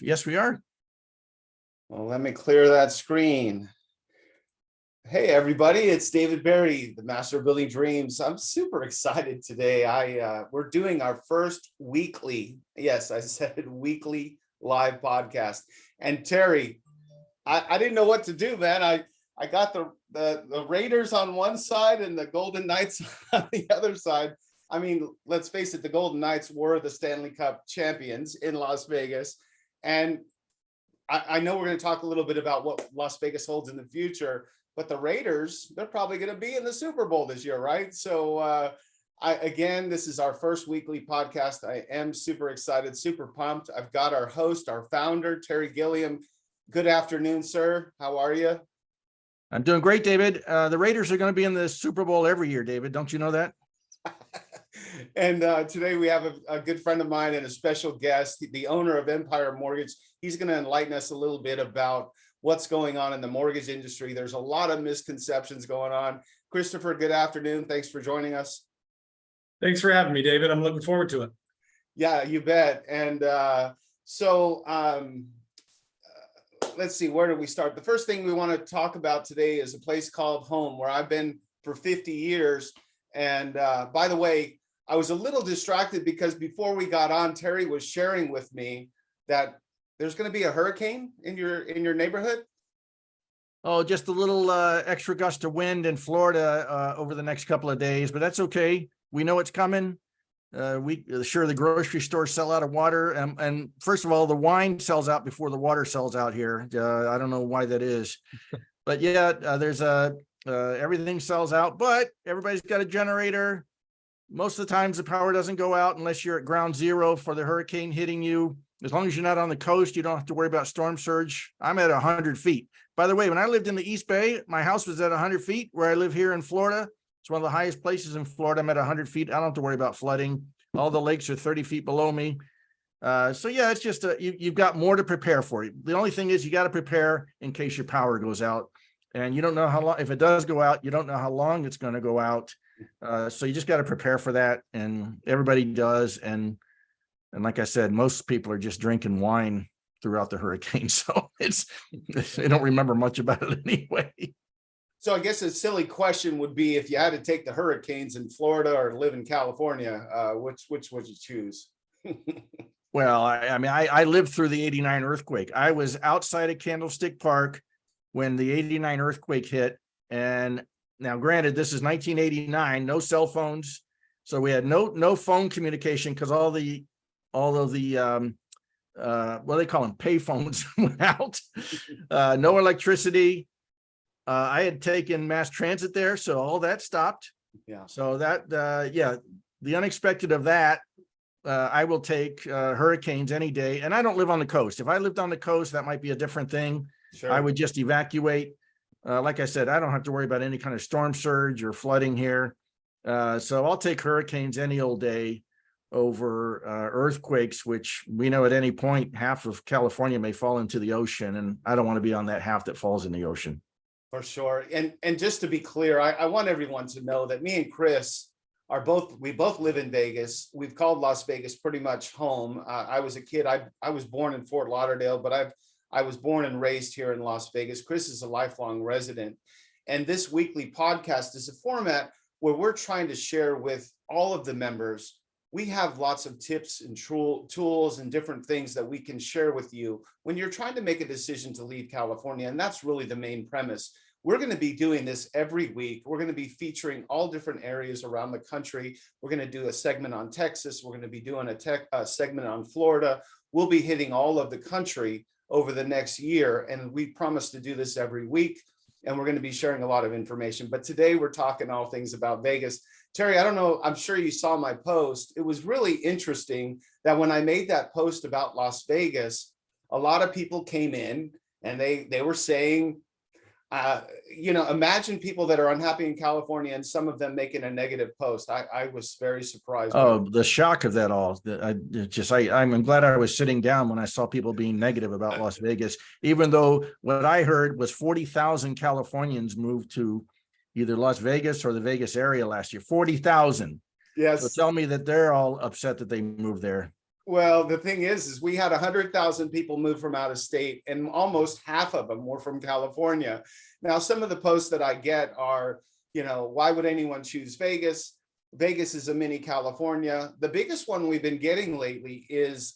Yes, we are. Well, let me clear that screen. Hey, everybody, it's David Berry, the Master of Building Dreams. I'm super excited today. We're doing our first weekly, yes, I said weekly live podcast. And Terry, I didn't know what to do, man. I got the Raiders on one side and the Golden Knights on the other side. I mean, let's face it, the Golden Knights were the Stanley Cup champions in Las Vegas. And I know we're going to talk a little bit about what Las Vegas holds in the future, but the Raiders, they're probably going to be in the Super Bowl this year, right? So again, this is our first weekly podcast. I am super excited, super pumped. I've got our host, our founder, Terry Gilliam. Good afternoon, sir. How are you? I'm doing great, David. The Raiders are going to be in the Super Bowl every year, David. Don't you know that? And today we have a good friend of mine and a special guest, the owner of Empire Mortgage. He's going to enlighten us a little bit about what's going on in the mortgage industry. There's a lot of misconceptions going on. Christopher, good afternoon. Thanks for joining us. Thanks for having me, David. I'm looking forward to it. Yeah, you bet. And let's see, where do we start? The first thing we want to talk about today is a place called home, where I've been for 50 years. And by the way, I was a little distracted because before we got on, Terry was sharing with me that there's going to be a hurricane in your neighborhood. Oh, just a little extra gust of wind in Florida over the next couple of days, but that's okay. We know it's coming. The grocery stores sell out of water. And first of all, the wine sells out before the water sells out here. I don't know why that is, but yeah, everything sells out, but everybody's got a generator. Most of the times the power doesn't go out unless you're at ground zero for the hurricane hitting you. As long as you're not on the coast, you don't have to worry about storm surge. I'm at 100 feet. By the way, when I lived in the East Bay, my house was at 100 feet. Where I live here in Florida, it's one of the highest places in Florida. I'm at 100 feet. I don't have to worry about flooding. All the lakes are 30 feet below me. So yeah, it's just you've got more to prepare for. The only thing is you got to prepare in case your power goes out. And you don't know how long, if it does go out, you don't know how long it's going to go out. So you just got to prepare for that. And everybody does. And like I said, most people are just drinking wine throughout the hurricane. So they don't remember much about it anyway. So I guess a silly question would be, if you had to take the hurricanes in Florida or live in California, which would you choose? Well, I lived through the 89 earthquake. I was outside of Candlestick Park when the 89 earthquake hit. And now granted, this is 1989, no cell phones. So we had no phone communication because all of the what do they call them? Pay phones went out, no electricity. I had taken mass transit there, so all that stopped. Yeah. So that, the unexpected of that, I will take hurricanes any day. And I don't live on the coast. If I lived on the coast, that might be a different thing. Sure. I would just evacuate. Like I said, I don't have to worry about any kind of storm surge or flooding here. So I'll take hurricanes any old day over earthquakes, which we know at any point, half of California may fall into the ocean. And I don't want to be on that half that falls in the ocean. For sure. And just to be clear, I want everyone to know that me and Chris we both live in Vegas. We've called Las Vegas pretty much home. I was a kid. I was born in Fort Lauderdale, but I was born and raised here in Las Vegas. Chris is a lifelong resident. And this weekly podcast is a format where we're trying to share with all of the members. We have lots of tips and tools and different things that we can share with you when you're trying to make a decision to leave California. And that's really the main premise. We're going to be doing this every week. We're going to be featuring all different areas around the country. We're going to do a segment on Texas. We're going to be doing a segment on Florida. We'll be hitting all of the country over the next year. And we promise to do this every week. And we're going to be sharing a lot of information. But today we're talking all things about Vegas. Terry, I don't know, I'm sure you saw my post. It was really interesting that when I made that post about Las Vegas, a lot of people came in and they were saying, imagine people that are unhappy in California and some of them making a negative post. I was very surprised. Oh, the shock of that all. I'm glad I was sitting down when I saw people being negative about Las Vegas, even though what I heard was 40,000 Californians moved to either Las Vegas or the Vegas area last year. 40,000. Yes. So tell me that they're all upset that they moved there. Well, the thing is we had 100,000 people move from out of state, and almost half of them were from California. Now, some of the posts that I get are, why would anyone choose Vegas? Vegas is a mini California. The biggest one we've been getting lately is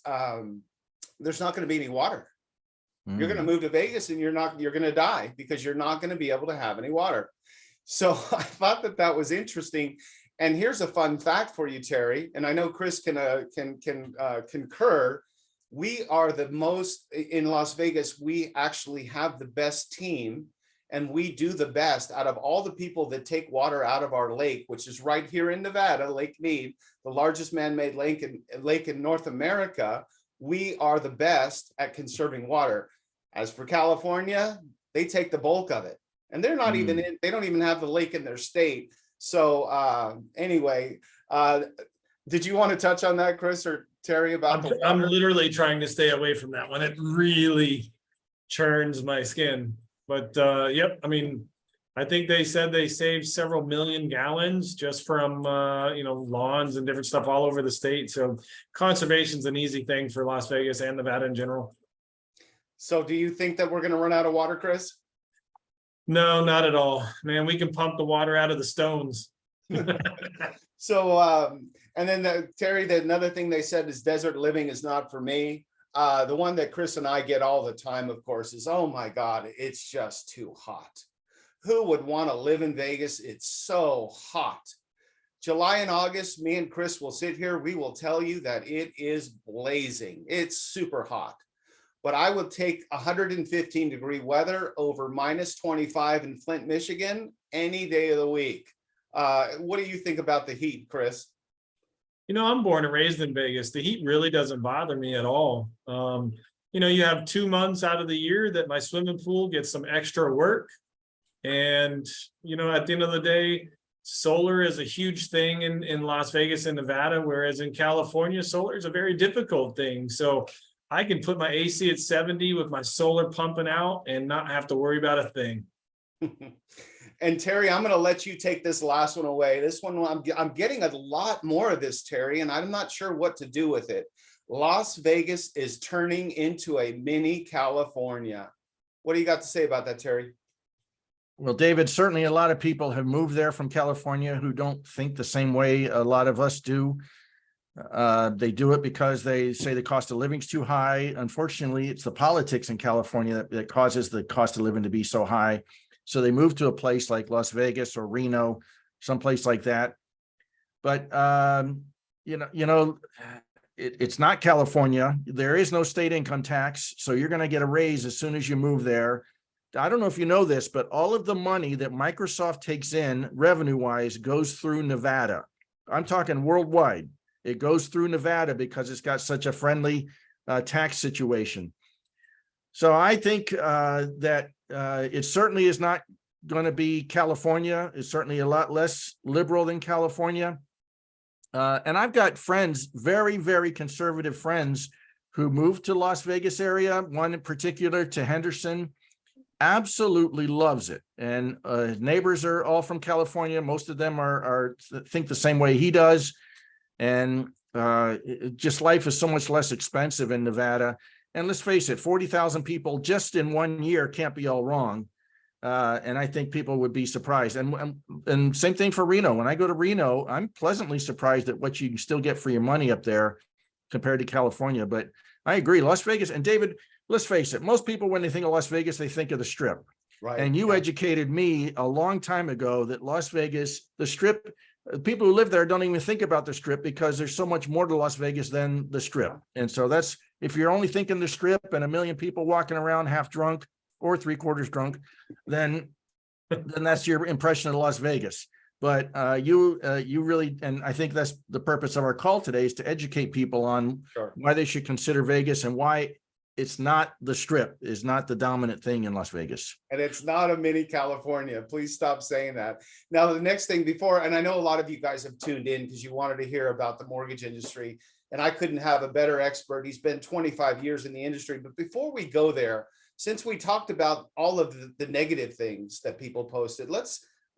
there's not going to be any water. You're going to move to Vegas and you're going to die because you're not going to be able to have any water. So I thought that was interesting. And here's a fun fact for you, Terry, and I know Chris can concur. We are the most in Las Vegas. We actually have the best team, and we do the best out of all the people that take water out of our lake, which is right here in Nevada, Lake Mead, the largest man-made lake in North America. We are the best at conserving water. As for California, they take the bulk of it, and they're not even in, they don't even have the lake in their state. So anyway, did you want to touch on that, Chris or Terry, about the water? I'm literally trying to stay away from that one. It really churns my skin. But yep, I mean, I think they said they saved several million gallons just from lawns and different stuff all over the state. So conservation's an easy thing for Las Vegas and Nevada in general. So do you think that we're going to run out of water, Chris? No, not at all, man. We can pump the water out of the stones. So, and then Terry, another thing they said is desert living is not for me. The one that Chris and I get all the time, of course, is, oh my God, it's just too hot. Who would want to live in Vegas? It's so hot. July and August, me and Chris will sit here. We will tell you that it is blazing. It's super hot. But I would take 115-degree weather over -25 in Flint, Michigan, any day of the week. What do you think about the heat, Chris? I'm born and raised in Vegas. The heat really doesn't bother me at all. You have 2 months out of the year that my swimming pool gets some extra work. And, at the end of the day, solar is a huge thing in Las Vegas and Nevada, whereas in California, solar is a very difficult thing. So I can put my AC at 70 with my solar pumping out and not have to worry about a thing. And Terry, I'm going to let you take this last one away. This one, I'm getting a lot more of this, Terry, and I'm not sure what to do with it. Las Vegas is turning into a mini California. What do you got to say about that, Terry? Well, David, certainly a lot of people have moved there from California who don't think the same way a lot of us do. They do it because they say the cost of living is too high. Unfortunately, it's the politics in California that causes the cost of living to be so high. So they move to a place like Las Vegas or Reno, someplace like that. But it's not California. There is no state income tax, so you're going to get a raise as soon as you move there. I don't know if you know this, but all of the money that Microsoft takes in revenue-wise goes through Nevada. I'm talking worldwide. It goes through Nevada because it's got such a friendly tax situation. So I think that it certainly is not going to be California. It's certainly a lot less liberal than California. And I've got friends, very, very conservative friends who moved to Las Vegas area, one in particular to Henderson, absolutely loves it. And neighbors are all from California. Most of them are think the same way he does. And just life is so much less expensive in Nevada. And let's face it, 40,000 people just in 1 year can't be all wrong. And I think people would be surprised. And same thing for Reno. When I go to Reno, I'm pleasantly surprised at what you can still get for your money up there compared to California. But I agree, Las Vegas. And David, let's face it, most people, when they think of Las Vegas, they think of the Strip. Right. And you educated me a long time ago that Las Vegas, the Strip, people who live there don't even think about the Strip because there's so much more to Las Vegas than the Strip. And so that's, if you're only thinking the Strip and a million people walking around half drunk or 3/4 drunk, then that's your impression of Las Vegas. But you really, and I think that's the purpose of our call today, is to educate people on why they should consider Vegas and why it's not the Strip is not the dominant thing in Las Vegas. And it's not a mini California. Please stop saying that. Now, the next thing before, and I know a lot of you guys have tuned in because you wanted to hear about the mortgage industry, and I couldn't have a better expert. He's been 25 years in the industry. But before we go there, since we talked about all of the negative things that people posted,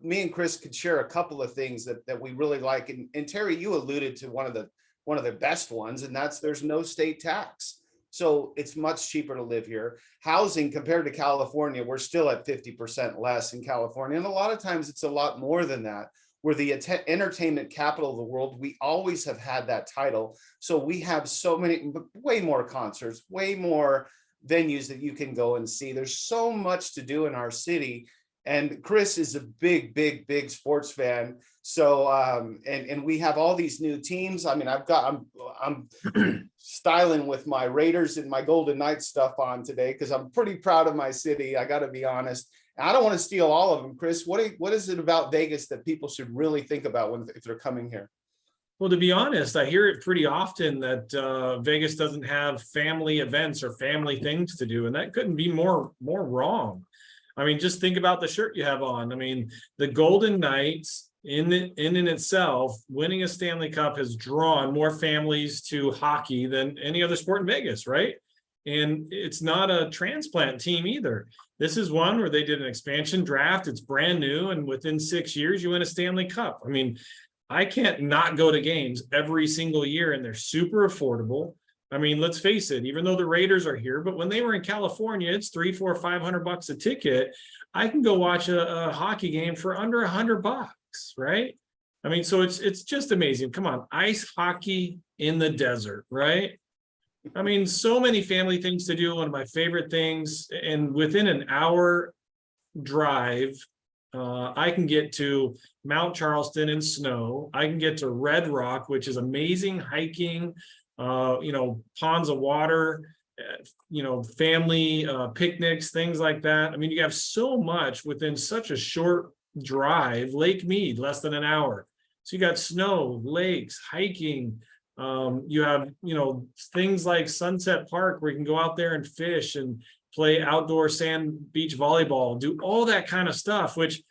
me and Chris could share a couple of things that we really like. And Terry, you alluded to one of the one of the best ones, and that's there's no state tax. So it's much cheaper to live here. Housing compared to California, we're still at 50% less in California. And a lot of times it's a lot more than that. We're the entertainment capital of the world. We always have had that title. So we have so many, way more concerts, way more venues that you can go and see. There's so much to do in our city. And Chris is a big sports fan. So, and we have all these new teams. I mean, I'm styling with my Raiders and my Golden Knights stuff on today, because I'm pretty proud of my city. I got to be honest. I don't want to steal all of them. Chris, what is it about Vegas that people should really think about if they're coming here? Well, to be honest, I hear it pretty often that Vegas doesn't have family events or family things to do, and that couldn't be more wrong. I mean, just think about the shirt you have on. I mean, the Golden Knights in itself, winning a Stanley Cup has drawn more families to hockey than any other sport in Vegas, right? And it's not a transplant team either. This is one where they did an expansion draft. It's brand new, and within 6 years, you win a Stanley Cup. I mean, I can't not go to games every single year, and they're super affordable. I mean, let's face it, even though the Raiders are here, but when they were in California, it's $300, $400, $500 a ticket. I can go watch a hockey game for under $100, right? I mean, so it's just amazing. Come on, ice hockey in the desert, right? I mean, so many family things to do. One of my favorite things, and within an hour drive, I can get to Mount Charleston in snow. I can get to Red Rock, which is amazing hiking. Ponds of water, family picnics, things like that. I mean, you have so much within such a short drive. Lake Mead, less than an hour. So you got snow, lakes, hiking. You have, things like Sunset Park where you can go out there and fish and play outdoor sand beach volleyball, do all that kind of stuff, which,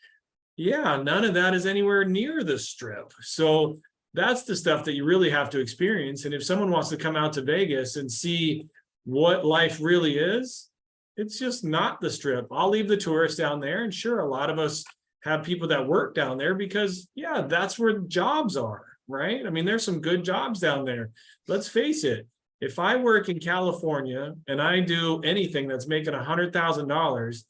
none of that is anywhere near the Strip. So that's the stuff that you really have to experience. And if someone wants to come out to Vegas and see what life really is, it's just not the Strip. I'll leave the tourists down there. And sure, a lot of us have people that work down there because, that's where jobs are, right? I mean, there's some good jobs down there. Let's face it. If I work in California and I do anything that's making $100,000,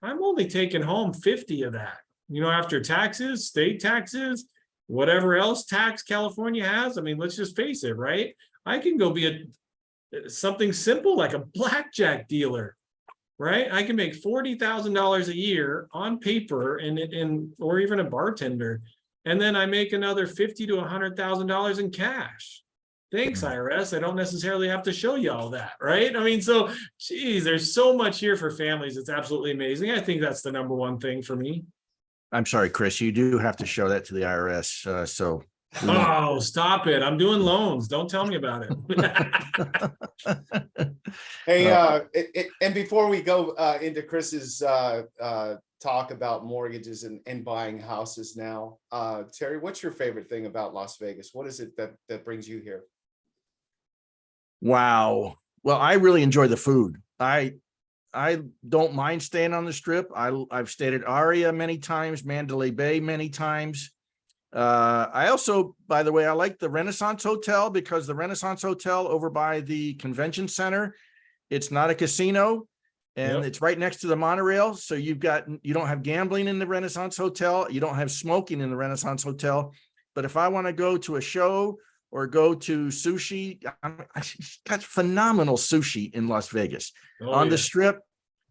I'm only taking home 50 of that, after taxes, state taxes, whatever else tax California has. I mean, let's just face it, right? I can go be something simple like a blackjack dealer, right? I can make $40,000 a year on paper or even a bartender. And then I make another $50,000 to $100,000 in cash. Thanks, IRS. I don't necessarily have to show you all that, right? I mean, so, geez, there's so much here for families. It's absolutely amazing. I think that's the number one thing for me. I'm sorry, Chris, you do have to show that to the IRS. Oh, stop it. I'm doing loans. Don't tell me about it. Hey, and before we go into Chris's talk about mortgages and buying houses now, Terry, what's your favorite thing about Las Vegas? What is it that brings you here? Wow. Well, I really enjoy the food. I don't mind staying on the Strip. I've stayed at Aria many times, Mandalay Bay many times. I also, by the way, I like the Renaissance Hotel, because the Renaissance Hotel over by the convention center, it's not a casino, and it's right next to the monorail. So you don't have gambling in the Renaissance Hotel. You don't have smoking in the Renaissance Hotel. But if I want to go to a show or go to sushi, I got phenomenal sushi in Las Vegas. The Strip.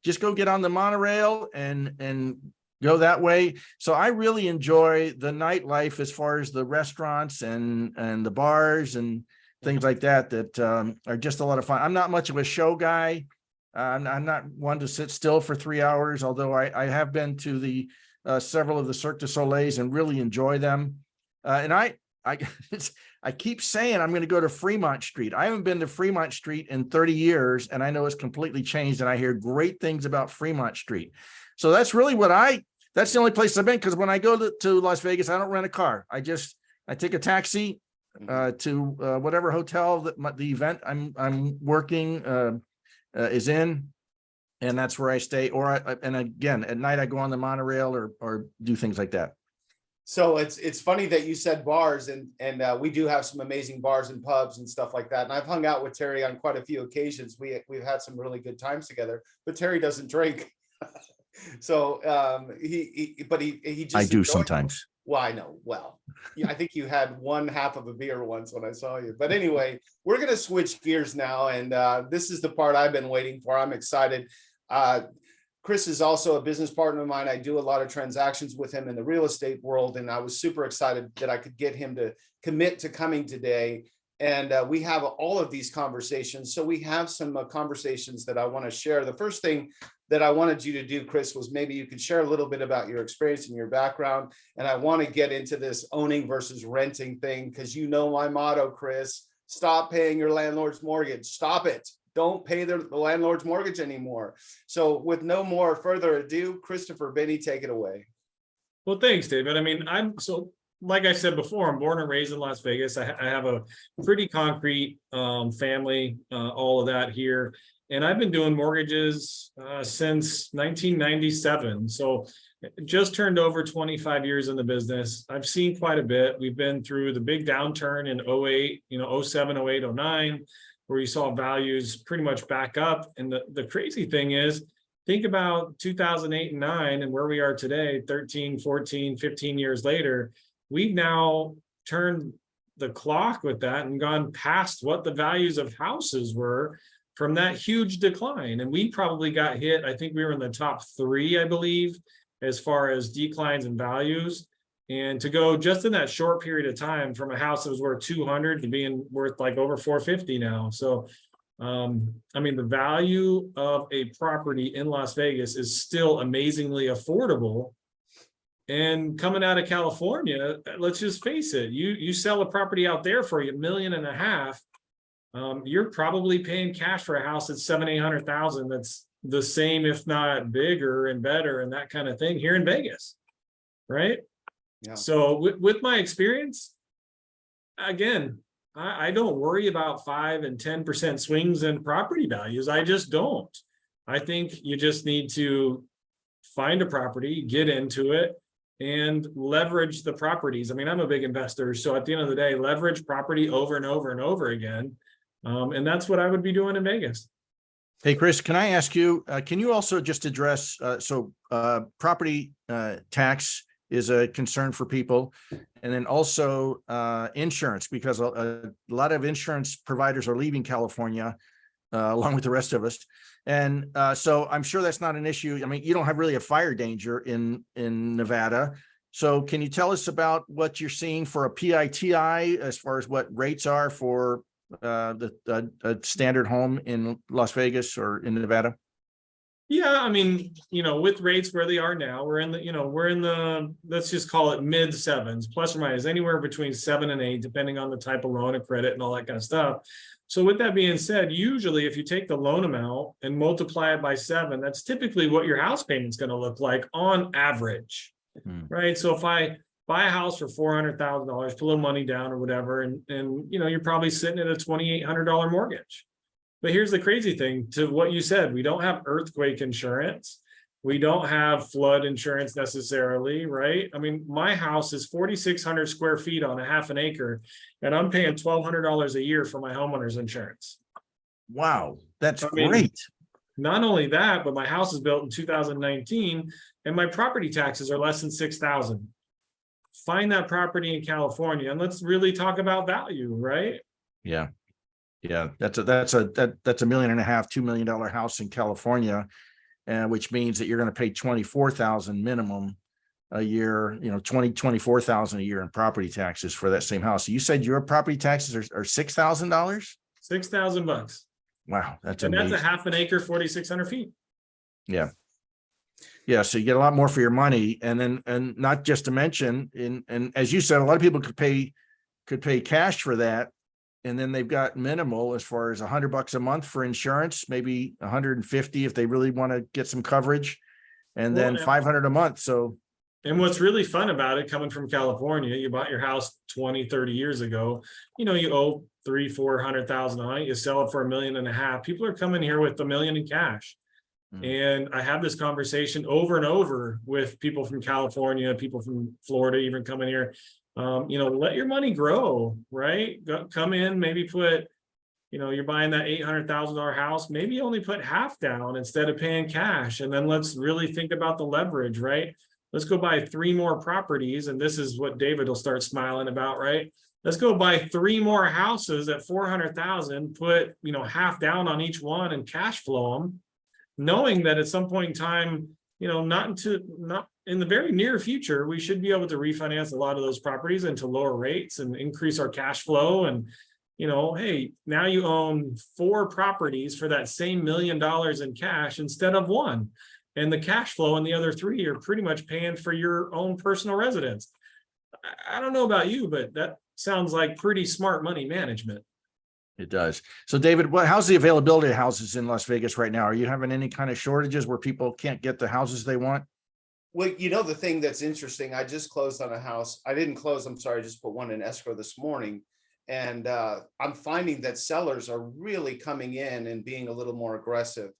Just go get on the monorail and go that way. So I really enjoy the nightlife as far as the restaurants and the bars and things like that are just a lot of fun. I'm not much of a show guy. I'm not one to sit still for 3 hours, although I have been to the several of the Cirque du Soleils and really enjoy them. And I keep saying I'm going to go to Fremont Street. I haven't been to Fremont Street in 30 years, and I know it's completely changed, and I hear great things about Fremont Street. So that's really that's the only place I've been, because when I go to Las Vegas, I don't rent a car. I take a taxi to whatever hotel that the event I'm working is in, and that's where I stay. And again, at night I go on the monorail or do things like that. So it's funny that you said bars, and we do have some amazing bars and pubs and stuff like that. And I've hung out with Terry on quite a few occasions. We've had some really good times together. But Terry doesn't drink, so he just I do enjoys them. sometimes. Well, I know. Well, I think you had one half of a beer once when I saw you. But anyway, we're gonna switch gears now, and this is the part I've been waiting for. I'm excited. Chris is also a business partner of mine. I do a lot of transactions with him in the real estate world, and I was super excited that I could get him to commit to coming today. And we have all of these conversations. So we have some conversations that I want to share. The first thing that I wanted you to do, Chris, was maybe you could share a little bit about your experience and your background. And I want to get into this owning versus renting thing, because you know my motto, Chris: stop paying your landlord's mortgage. Stop it. Don't pay the landlord's mortgage anymore. So with no more further ado, Christopher Binney, take it away. Well, thanks, David. I mean, like I said before, I'm born and raised in Las Vegas. I have a pretty concrete family, all of that here. And I've been doing mortgages since 1997. So just turned over 25 years in the business. I've seen quite a bit. We've been through the big downturn in 08, 07, 08, 09, where you saw values pretty much back up. And the crazy thing is, think about 2008 and 9 and where we are today, 13, 14, 15 years later. We've now turned the clock with that and gone past what the values of houses were from that huge decline. And we probably got hit. I think we were in the top 3, I believe, as far as declines in values. And to go just in that short period of time from a house that was worth 200 to being worth like over 450 now. So, I mean, the value of a property in Las Vegas is still amazingly affordable. And coming out of California, let's just face it, you sell a property out there for $1.5 million, you're probably paying cash for a house that's $700,000-800,000. That's the same, if not bigger and better, and that kind of thing here in Vegas, right? Yeah. So with my experience, again, I don't worry about 5 and 10% swings in property values. I just don't. I think you just need to find a property, get into it, and leverage the properties. I mean, I'm a big investor, so at the end of the day, leverage property over and over and over again. And that's what I would be doing in Vegas. Hey, Chris, can I ask you, can you also just address, property tax is a concern for people, and then also insurance, because a lot of insurance providers are leaving California along with the rest of us. And so I'm sure that's not an issue. I mean, you don't have really a fire danger in Nevada. So can you tell us about what you're seeing for a PITI as far as what rates are for a standard home in Las Vegas or in Nevada? Yeah, I mean, with rates where they are now, we're in the, let's just call it mid 7s, plus or minus anywhere between 7 and 8, depending on the type of loan and credit and all that kind of stuff. So with that being said, usually if you take the loan amount and multiply it by 7, that's typically what your house payment's going to look like on average, right? So if I buy a house for $400,000, put a little money down or whatever, and you're probably sitting at a $2,800 mortgage. But here's the crazy thing to what you said. We don't have earthquake insurance. We don't have flood insurance necessarily, right? I mean, my house is 4,600 square feet on a half an acre, and I'm paying $1,200 a year for my homeowner's insurance. Wow, that's I mean, great. Not only that, but my house is built in 2019, and my property taxes are less than $6,000. Find that property in California, and let's really talk about value, right? Yeah. Yeah, that's a $1.5 million, $2 million house in California, which means that you're going to pay $24,000 minimum a year, $24,000 a year in property taxes for that same house. So you said your property taxes are $6,000? $6,000. Wow, that's and amazing. That's a half an acre, 4,600 feet. Yeah. Yeah, so you get a lot more for your money, and not just to mention, and as you said, a lot of people could pay cash for that. And then they've got minimal as far as $100 a month for insurance, maybe 150 if they really want to get some coverage, and then $500 a month. So, and what's really fun about it, coming from California, you bought your house 20, 30 years ago, you owe $300,000-400,000 on it. You sell it for $1.5 million. People are coming here with $1 million in cash. And I have this conversation over and over with people from California, people from Florida, even coming here. Let your money grow, right? Come in, maybe put, you're buying that $800,000 house, maybe only put half down instead of paying cash. And then let's really think about the leverage, right? Let's go buy 3 more properties. And this is what David will start smiling about, right? Let's go buy 3 more houses at 400,000, put, half down on each one and cash flow them, knowing that at some point in time, not in the very near future, we should be able to refinance a lot of those properties into lower rates and increase our cash flow. And, hey, now you own 4 properties for that same $1 million in cash instead of 1. And the cash flow in the other 3 are pretty much paying for your own personal residence. I don't know about you, but that sounds like pretty smart money management. It does. So David, how's the availability of houses in Las Vegas right now? Are you having any kind of shortages where people can't get the houses they want? Well, the thing that's interesting, I just closed on a house. I didn't close, I'm sorry, I just put one in escrow this morning. And I'm finding that sellers are really coming in and being a little more aggressive.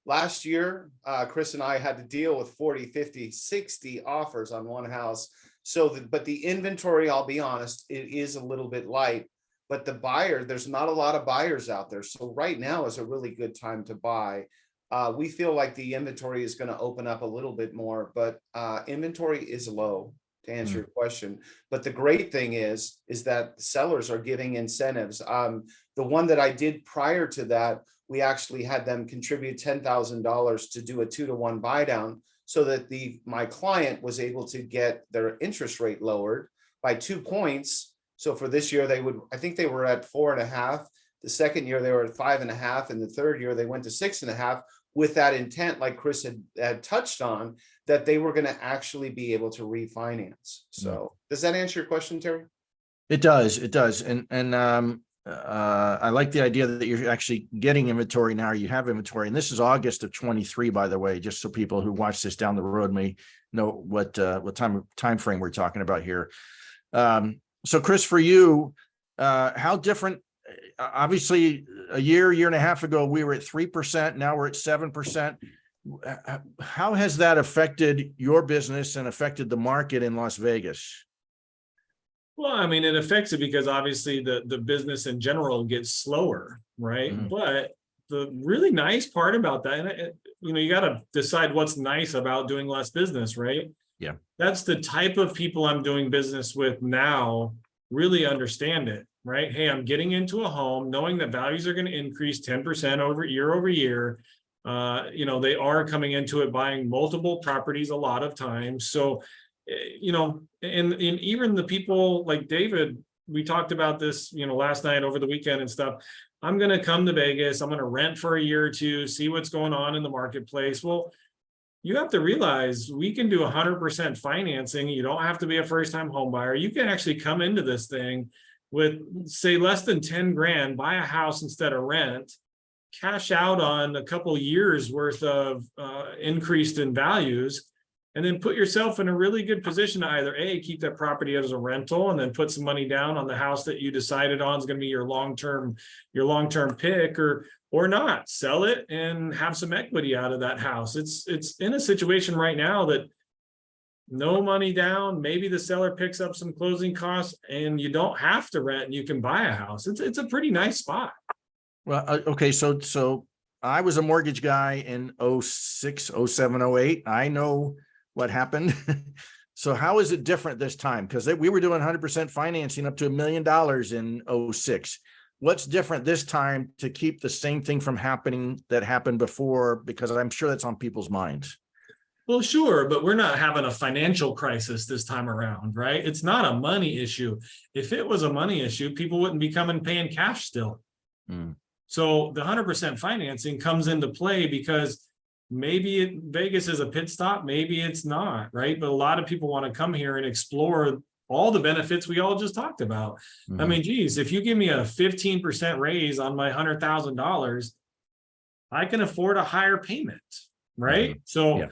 Last year, Chris and I had to deal with 40, 50, 60 offers on one house. But the inventory, I'll be honest, it is a little bit light. But the buyer, there's not a lot of buyers out there. So right now is a really good time to buy. We feel like the inventory is going to open up a little bit more, but inventory is low, to answer your question. But the great thing is that sellers are giving incentives. The one that I did prior to that, we actually had them contribute $10,000 to do a 2-to-1 buy down so that my client was able to get their interest rate lowered by 2 points. So for this year, I think they were at 4.5. The second year they were at 5.5. And the third year they went to 6.5 with that intent, like Chris had touched on, that they were going to actually be able to refinance. So does that answer your question, Terry? It does. It does. And I like the idea that you're actually getting inventory now. You have inventory, and this is August of 23, by the way, just so people who watch this down the road may know what time frame we're talking about here. So Chris, for you, how different, obviously a year and a half ago, we were at 3%. Now we're at 7%. How has that affected your business and affected the market in Las Vegas? Well, I mean, it affects it because obviously the business in general gets slower, right? Mhm. But the really nice part about that, and you got to decide what's nice about doing less business, right? Yeah. That's the type of people I'm doing business with now really understand it, right? Hey, I'm getting into a home knowing that values are going to increase 10% over year. They are coming into it buying multiple properties a lot of times. So, and even the people like David, we talked about this, last night over the weekend and stuff. I'm going to come to Vegas. I'm going to rent for a year or two, see what's going on in the marketplace. Well, you have to realize we can do 100% financing. You don't have to be a first-time home buyer. You can actually come into this thing with, say, less than 10 grand, buy a house instead of rent, cash out on a couple years worth of increased in values, and then put yourself in a really good position to either A, keep that property as a rental and then put some money down on the house that you decided on is going to be your long-term pick, or not, sell it and have some equity out of that house. It's in a situation right now that no money down, maybe the seller picks up some closing costs and you don't have to rent and you can buy a house. It's a pretty nice spot. Well, okay. So I was a mortgage guy in 06, 07, 08. I know what happened. So how is it different this time? Because we were doing 100% financing up to $1 million in 06. What's different this time to keep the same thing from happening that happened before? Because I'm sure that's on people's minds. Well, sure, but we're not having a financial crisis this time around, right? It's not a money issue. If it was a money issue, people wouldn't be paying cash still. So the 100% financing comes into play because maybe Vegas is a pit stop, maybe it's not, right? But a lot of people want to come here and explore all the benefits we all just talked about. I mean, geez, if you give me a 15% raise on my $100,000, I can afford a higher payment, right? So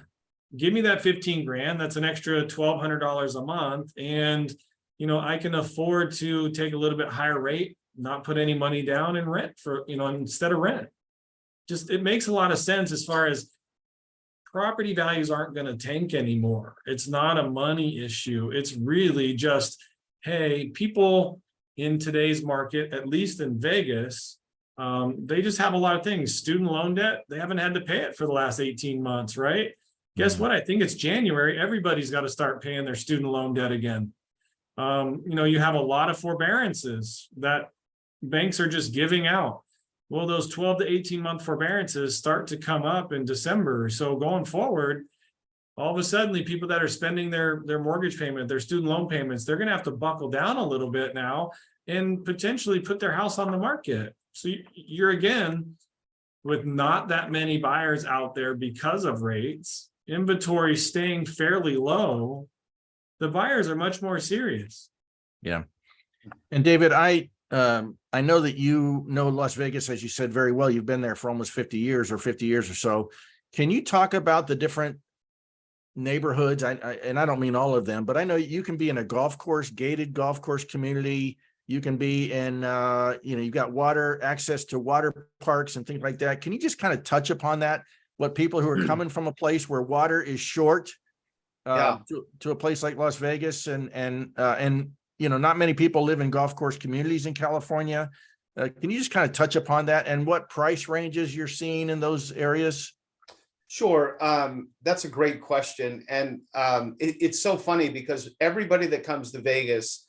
give me that 15 grand, that's an extra $1,200 a month. And, I can afford to take a little bit higher rate, not put any money down and rent for, instead of rent. Just, it makes a lot of sense as far as property values aren't going to tank anymore. It's not a money issue. It's really just, hey, people in today's market, at least in Vegas, they just have a lot of things. Student loan debt, they haven't had to pay it for the last 18 months, right? Guess what? I think it's January. Everybody's got to start paying their student loan debt again. You have a lot of forbearances that banks are just giving out. Well, those 12 to 18 month forbearances start to come up in December. So going forward, all of a sudden, the people that are spending their mortgage payment, their student loan payments, they're going to have to buckle down a little bit now and potentially put their house on the market. So you're again, with not that many buyers out there because of rates, inventory staying fairly low, the buyers are much more serious. Yeah. And David, I know that you know Las Vegas, as you said, very well. You've been there for almost 50 years or so. Can you talk about the different neighborhoods? And I don't mean all of them, but I know you can be in a gated golf course community. You can be in, you've got access to water parks and things like that. Can you just kind of touch upon that? What people who are coming from a place where water is short to a place like Las Vegas and not many people live in golf course communities in California. Can you just kind of touch upon that and what price ranges you're seeing in those areas? Sure. That's a great question. And it's so funny because everybody that comes to Vegas,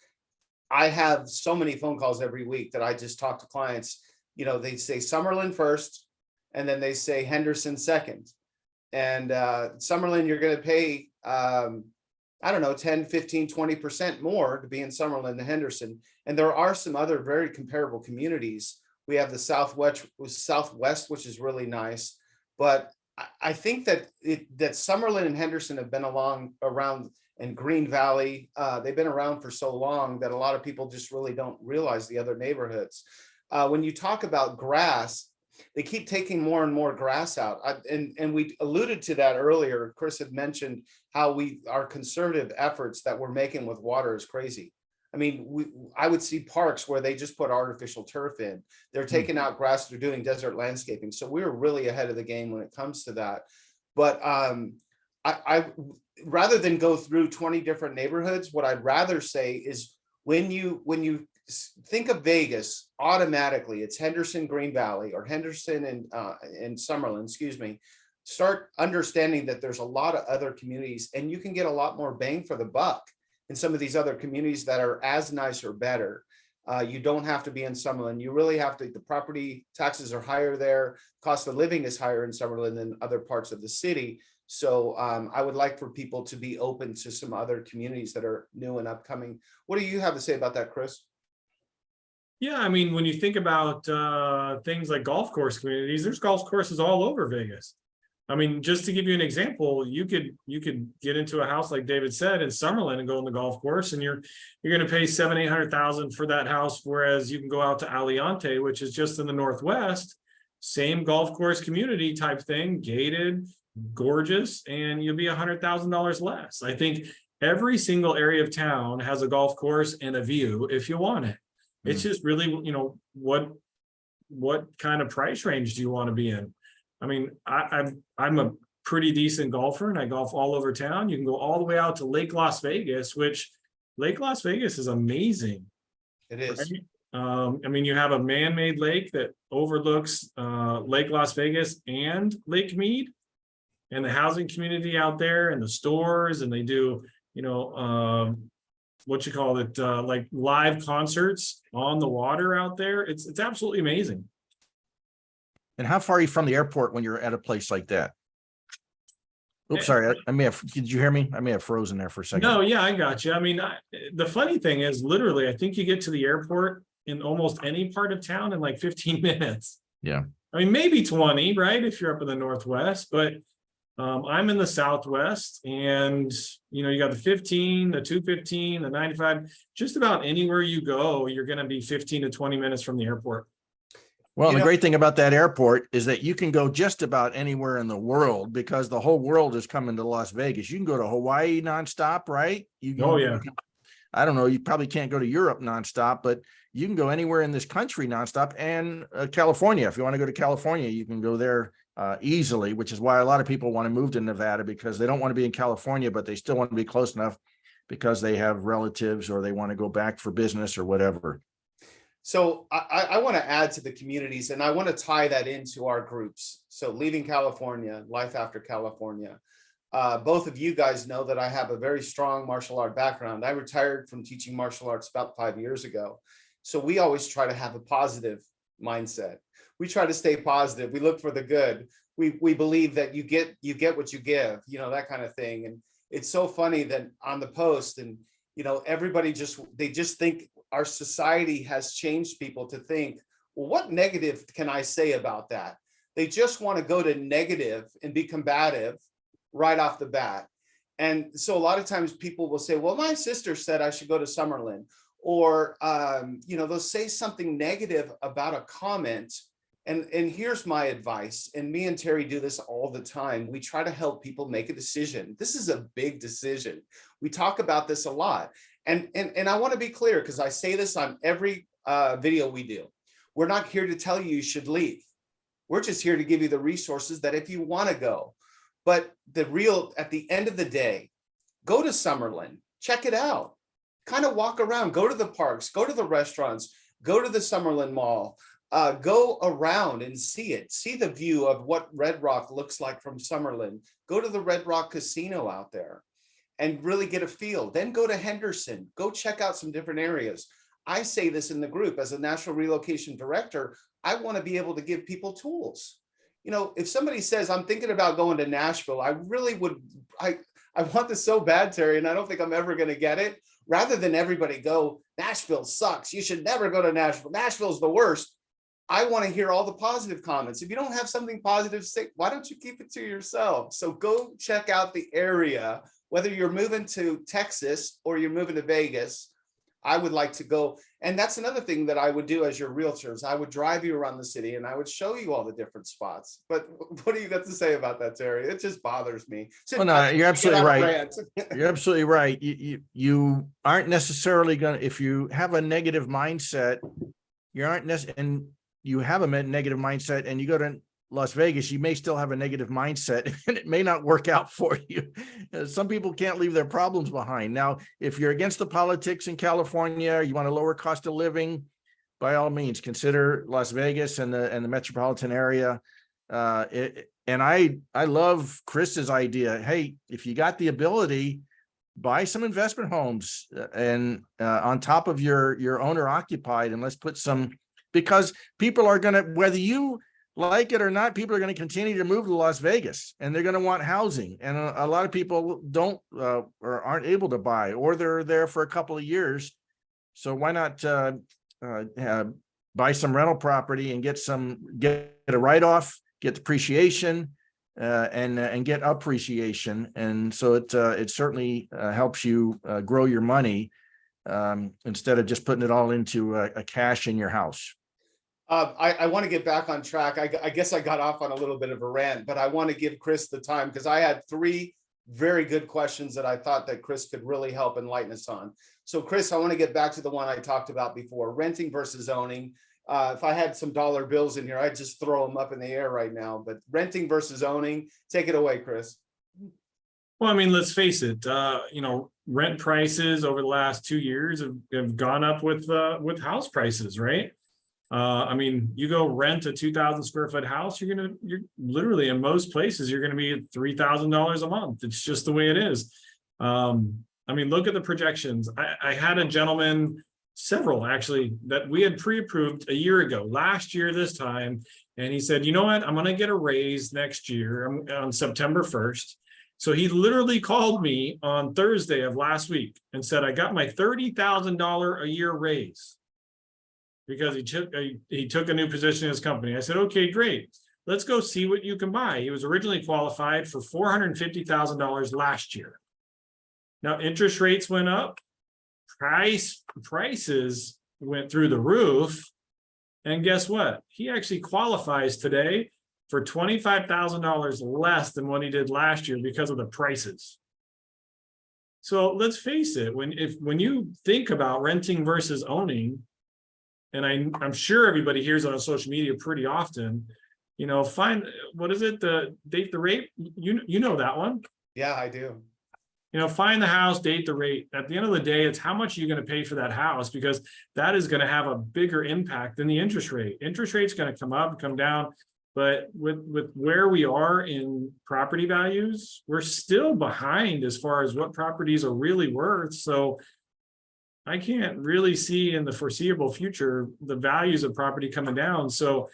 I have so many phone calls every week that I just talk to clients. They say Summerlin first, and then they say Henderson second. And Summerlin, you're going to pay, 10, 15, 20% more to be in Summerlin than Henderson. And there are some other very comparable communities. We have the Southwest, which is really nice. But I think that Summerlin and Henderson have been around, and Green Valley, they've been around for so long that a lot of people just really don't realize the other neighborhoods. When you talk about grass, they keep taking more and more grass out. And we alluded to that earlier. Chris had mentioned how our conservative efforts that we're making with water is crazy. I mean, I would see parks where they just put artificial turf in. They're taking out grass. They're doing desert landscaping. So we're really ahead of the game when it comes to that. But I rather than go through 20 different neighborhoods, what I'd rather say is when you think of Vegas, automatically it's Henderson, Green Valley, or Henderson and Summerlin, excuse me. Start understanding that there's a lot of other communities and you can get a lot more bang for the buck in some of these other communities that are as nice or better. You don't have to be in Summerlin. You really have to, the property taxes are higher there. Cost of living is higher in Summerlin than other parts of the city. So I would like for people to be open to some other communities that are new and upcoming. What do you have to say about that, Chris? Yeah, I mean, when you think about things like golf course communities, there's golf courses all over Vegas. I mean, just to give you an example, you could get into a house like David said in Summerlin and go on the golf course, and you're going to pay $700,000-800,000 for that house, whereas you can go out to Aliante, which is just in the Northwest, same golf course community type thing, gated, gorgeous, and you'll be $100,000 less. I think every single area of town has a golf course and a view if you want it. It's just really, what kind of price range do you want to be in? I mean, I'm a pretty decent golfer and I golf all over town. You can go all the way out to Lake Las Vegas, which Lake Las Vegas is amazing. It is. Right? I mean, you have a man-made lake that overlooks Lake Las Vegas and Lake Mead and the housing community out there and the stores, and they do, like live concerts on the water out there. It's absolutely amazing. And how far are you from the airport when you're at a place like that? Oops, sorry. Did you hear me? I may have frozen there for a second. No, yeah, I got you. I mean, the funny thing is literally, I think you get to the airport in almost any part of town in like 15 minutes. Yeah. I mean, maybe 20, right? If you're up in the Northwest, but I'm in the Southwest, and you got the 15, the 215, the 95, just about anywhere you go, you're going to be 15 to 20 minutes from the airport. Well, the great thing about that airport is that you can go just about anywhere in the world because the whole world is coming to Las Vegas. You can go to Hawaii nonstop, right? I don't know. You probably can't go to Europe nonstop, but you can go anywhere in this country nonstop, and California. If you want to go to California, you can go there easily, which is why a lot of people want to move to Nevada, because they don't want to be in California, but they still want to be close enough because they have relatives or they want to go back for business or whatever. So I want to add to the communities, and I want to tie that into our groups. So leaving California, life after California. Both of you guys know that I have a very strong martial art background. I retired from teaching martial arts about 5 years ago. So we always try to have a positive mindset. We try to stay positive. We look for the good. We believe that you get what you give, you know, that kind of thing. And it's so funny that on the post, and you know, everybody they just think our society has changed people to think, well, what negative can I say about that? They just want to go to negative and be combative right off the bat. And so a lot of times people will say, well, my sister said I should go to Summerlin, or you know, they'll say something negative about a comment. And here's my advice, and me and Terry do this all the time. We try to help people make a decision. This is a big decision. We talk about this a lot. And I want to be clear, because I say this on every video we do. We're not here to tell you should leave. We're just here to give you the resources that if you want to go. But at the end of the day, go to Summerlin, check it out, kind of walk around, go to the parks, go to the restaurants, go to the Summerlin Mall, go around and see it, see the view of what Red Rock looks like from Summerlin, go to the Red Rock Casino out there and really get a feel. Then go to Henderson, go check out some different areas. I say this in the group as a national relocation director, I want to be able to give people tools. You know, if somebody says, I'm thinking about going to Nashville, I really would, I want this so bad, Terry, and I don't think I'm ever going to get it. Rather than everybody go, Nashville sucks, you should never go to Nashville, Nashville's the worst. I want to hear all the positive comments. If you don't have something positive to say, why don't you keep it to yourself? So go check out the area, whether you're moving to Texas or you're moving to Vegas. I would like to go. And that's another thing that I would do as your realtors. I would drive you around the city and I would show you all the different spots. But what do you got to say about that, Terry? It just bothers me. Well, no, you're absolutely right. You're absolutely right. You aren't necessarily going to, if you have a negative mindset, you aren't necessarily, and you have a negative mindset and you go to Las Vegas, you may still have a negative mindset and it may not work out for you. Some people can't leave their problems behind. Now, if you're against the politics in California, you want a lower cost of living, by all means, consider Las Vegas and the metropolitan area. And I love Chris's idea. Hey, if you got the ability, buy some investment homes and on top of your owner occupied, and let's put some, because people are going to, whether you like it or not, people are going to continue to move to Las Vegas and they're going to want housing. And a lot of people don't or aren't able to buy, or they're there for a couple of years. So why not buy some rental property and get a write-off, get depreciation and get appreciation. And so it certainly helps you grow your money instead of just putting it all into a cash in your house. I want to get back on track. I guess I got off on a little bit of a rant, but I want to give Chris the time because I had 3 very good questions that I thought that Chris could really help enlighten us on. So Chris, I want to get back to the one I talked about before, renting versus owning. If I had some dollar bills in here, I'd just throw them up in the air right now, but renting versus owning, take it away, Chris. Well, I mean, let's face it, rent prices over the last 2 years have gone up with house prices, right? I mean, you go rent a 2,000 square foot house, you're literally in most places, you're going to be at $3,000 a month. It's just the way it is. I mean, look at the projections. I had a gentleman, several actually, that we had pre-approved a year ago, last year, this time. And he said, you know what, I'm going to get a raise next year on September 1st. So he literally called me on Thursday of last week and said, I got my $30,000 a year raise, because he took a new position in his company. I said, okay, great. Let's go see what you can buy. He was originally qualified for $450,000 last year. Now, interest rates went up, prices went through the roof. And guess what? He actually qualifies today for $25,000 less than what he did last year because of the prices. So let's face it, when you think about renting versus owning, and I'm sure everybody hears it on social media pretty often, find, what is it? The date the rate, you know that one. Yeah, I do. Find the house, date the rate. At the end of the day, it's how much you're going to pay for that house, because that is going to have a bigger impact than the interest rate. Interest rate's going to come up, come down. But with where we are in property values, we're still behind as far as what properties are really worth. So I can't really see in the foreseeable future the values of property coming down. So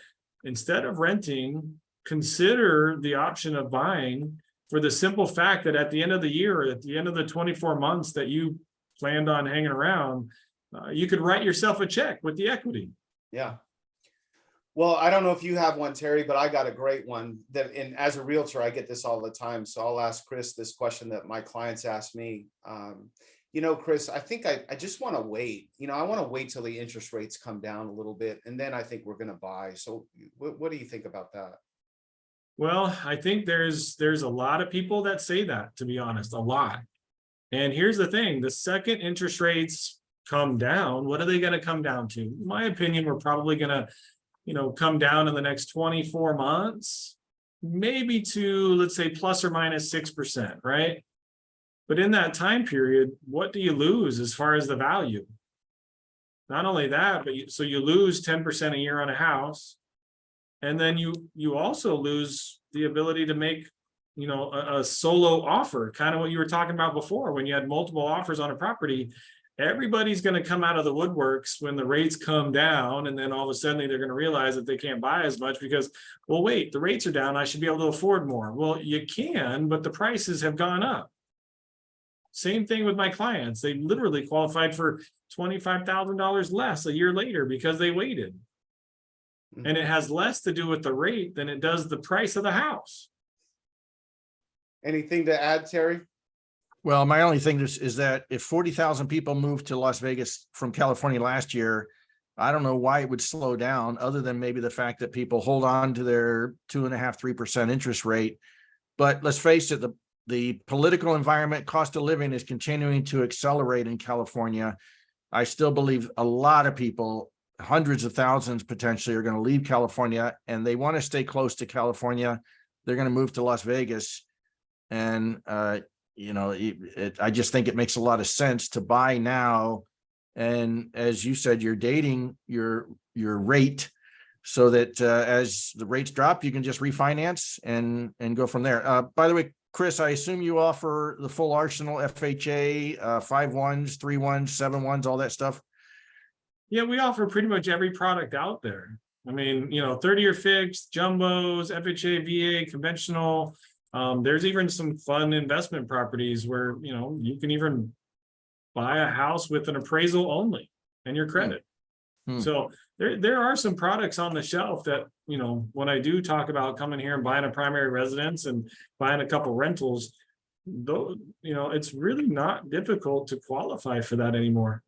instead of renting, consider the option of buying, for the simple fact that at the end of the year, at the end of the 24 months that you planned on hanging around, you could write yourself a check with the equity. Yeah. Well, I don't know if you have one, Terry, but I got a great one that, and as a realtor, I get this all the time. So I'll ask Chris this question that my clients ask me. Chris, I think I just want to wait. I want to wait till the interest rates come down a little bit, and then I think we're going to buy. So what do you think about that? Well, I think there's a lot of people that say that, to be honest, a lot. And here's the thing, the second interest rates come down, what are they going to come down to? In my opinion, we're probably going to, come down in the next 24 months, maybe to, let's say, plus or minus 6%, right? But in that time period, what do you lose as far as the value? Not only that, but so you lose 10% a year on a house. And then you also lose the ability to make, a solo offer, kind of what you were talking about before, when you had multiple offers on a property. Everybody's going to come out of the woodworks when the rates come down, and then all of a sudden they're going to realize that they can't buy as much because, well, wait, the rates are down, I should be able to afford more. Well, you can, but the prices have gone up. Same thing with my clients. They literally qualified for $25,000 less a year later because they waited. And it has less to do with the rate than it does the price of the house. Anything to add, Terry? Well, my only thing is that if 40,000 people moved to Las Vegas from California last year, I don't know why it would slow down, other than maybe the fact that people hold on to their 2.5–3% interest rate. But let's face it, the political environment, cost of living is continuing to accelerate in California. I still believe a lot of people, hundreds of thousands potentially, are going to leave California, and they want to stay close to California. They're going to move to Las Vegas. And, I just think it makes a lot of sense to buy now. And as you said, you're dating your rate so that as the rates drop, you can just refinance and go from there. By the way, Chris, I assume you offer the full arsenal, FHA, 5/1s, 3/1s, 7/1s, all that stuff. Yeah, we offer pretty much every product out there. I mean, 30-year fixed, jumbos, FHA, VA, conventional. There's even some fun investment properties where, you can even buy a house with an appraisal only and your credit. So there are some products on the shelf that, when I do talk about coming here and buying a primary residence and buying a couple rentals, though, it's really not difficult to qualify for that anymore.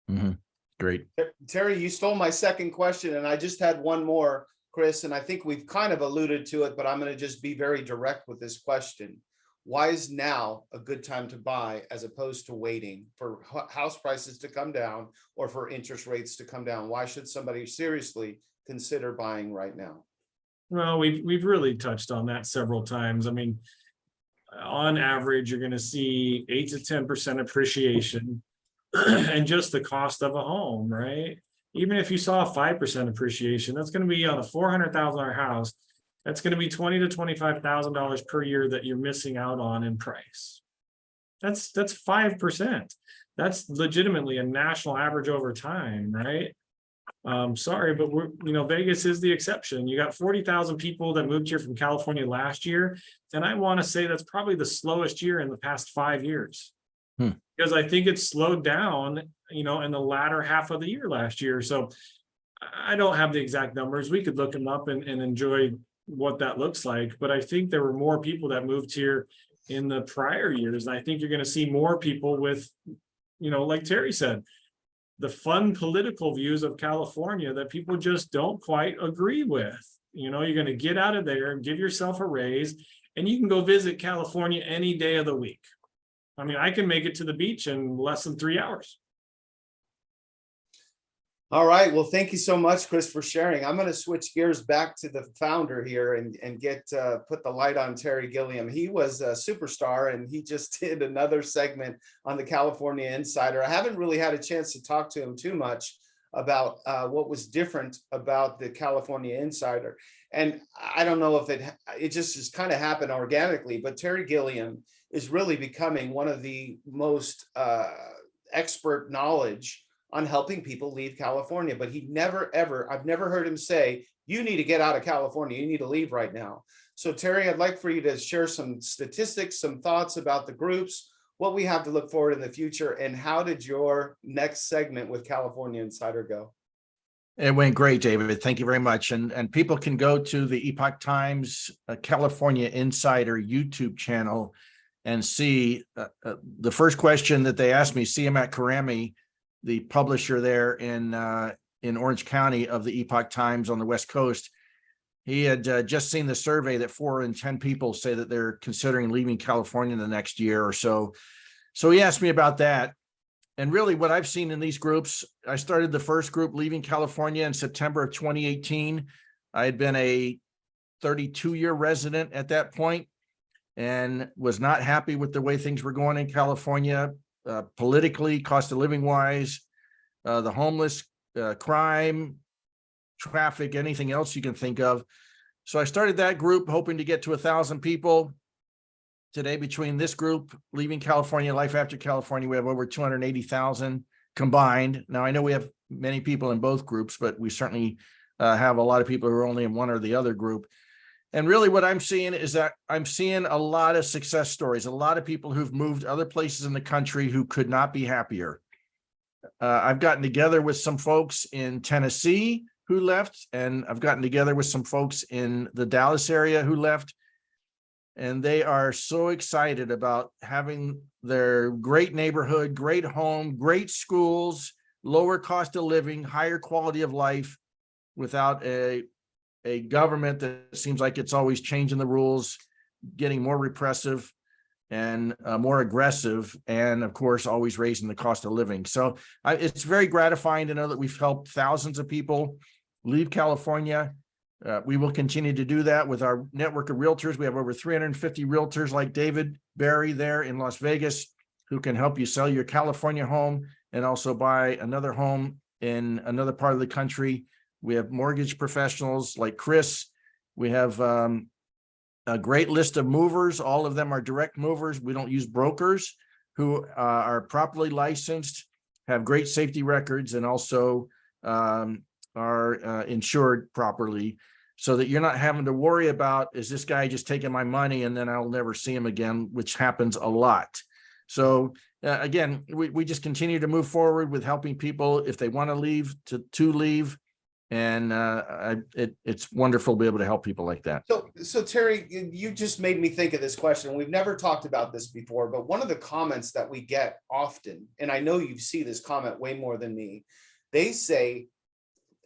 Mm-hmm. Great. Terry, you stole my second question, and I just had one more, Chris, and I think we've kind of alluded to it, but I'm going to just be very direct with this question. Why is now a good time to buy as opposed to waiting for house prices to come down or for interest rates to come down? Why should somebody seriously consider buying right now? Well, we've really touched on that several times. I mean, on average, you're going to see 8 to 10% appreciation and just the cost of a home, right? Even if you saw a 5% appreciation, that's going to be on a $400,000 house. That's going to be $20,000 to $25,000 per year that you're missing out on in price. That's 5%. That's legitimately a national average over time, right? Sorry, but Vegas is the exception. You got 40,000 people that moved here from California last year, and I want to say that's probably the slowest year in the past 5 years. Because I think it slowed down, in the latter half of the year last year. So I don't have the exact numbers. We could look them up and enjoy what that looks like. But I think there were more people that moved here in the prior years. And I think you're going to see more people with, like Terry said, the fun political views of California that people just don't quite agree with. You're going to get out of there and give yourself a raise, and you can go visit California any day of the week. I mean, I can make it to the beach in less than 3 hours. All right. Well, thank you so much, Chris, for sharing. I'm going to switch gears back to the founder here and get put the light on Terry Gilliam. He was a superstar and he just did another segment on the California Insider. I haven't really had a chance to talk to him too much about what was different about the California Insider. And I don't know if it just has kind of happened organically, but Terry Gilliam is really becoming one of the most expert knowledge on helping people leave California. But he never, ever, I've never heard him say, you need to get out of California. You need to leave right now. So Terry, I'd like for you to share some statistics, some thoughts about the groups, what we have to look forward in the future, and how did your next segment with California Insider go? It went great, David. Thank you very much. And people can go to the Epoch Times California Insider YouTube channel and see the first question that they asked me. See him at Karami, the publisher there in Orange County of the Epoch Times on the West Coast. He had just seen the survey that 4 in 10 people say that they're considering leaving California in the next year or so. So he asked me about that. And really what I've seen in these groups, I started the first group leaving California in September of 2018. I had been a 32-year resident at that point and was not happy with the way things were going in California. Politically, cost of living wise, the homeless, crime, traffic, anything else you can think of. So I started that group hoping to get to 1,000 people. Today, between this group, Leaving California, Life After California, we have over 280,000 combined. Now, I know we have many people in both groups, but we certainly have a lot of people who are only in one or the other group. And really what I'm seeing is that I'm seeing a lot of success stories, a lot of people who've moved other places in the country who could not be happier. I've gotten together with some folks in Tennessee who left, and I've gotten together with some folks in the Dallas area who left. And they are so excited about having their great neighborhood, great home, great schools, lower cost of living, higher quality of life without a government that seems like it's always changing the rules, getting more repressive and more aggressive, and of course, always raising the cost of living. So it's very gratifying to know that we've helped thousands of people leave California. We will continue to do that with our network of realtors. We have over 350 realtors like David Barry there in Las Vegas, who can help you sell your California home and also buy another home in another part of the country. We have mortgage professionals like Chris. We have a great list of movers. All of them are direct movers. We don't use brokers, who are properly licensed, have great safety records, and also are insured properly, so that you're not having to worry about, is this guy just taking my money and then I'll never see him again, which happens a lot. So again, we just continue to move forward with helping people if they want to leave to leave. And it's wonderful to be able to help people like that. So Terry, you just made me think of this question. We've never talked about this before, but one of the comments that we get often, and I know you see this comment way more than me, they say,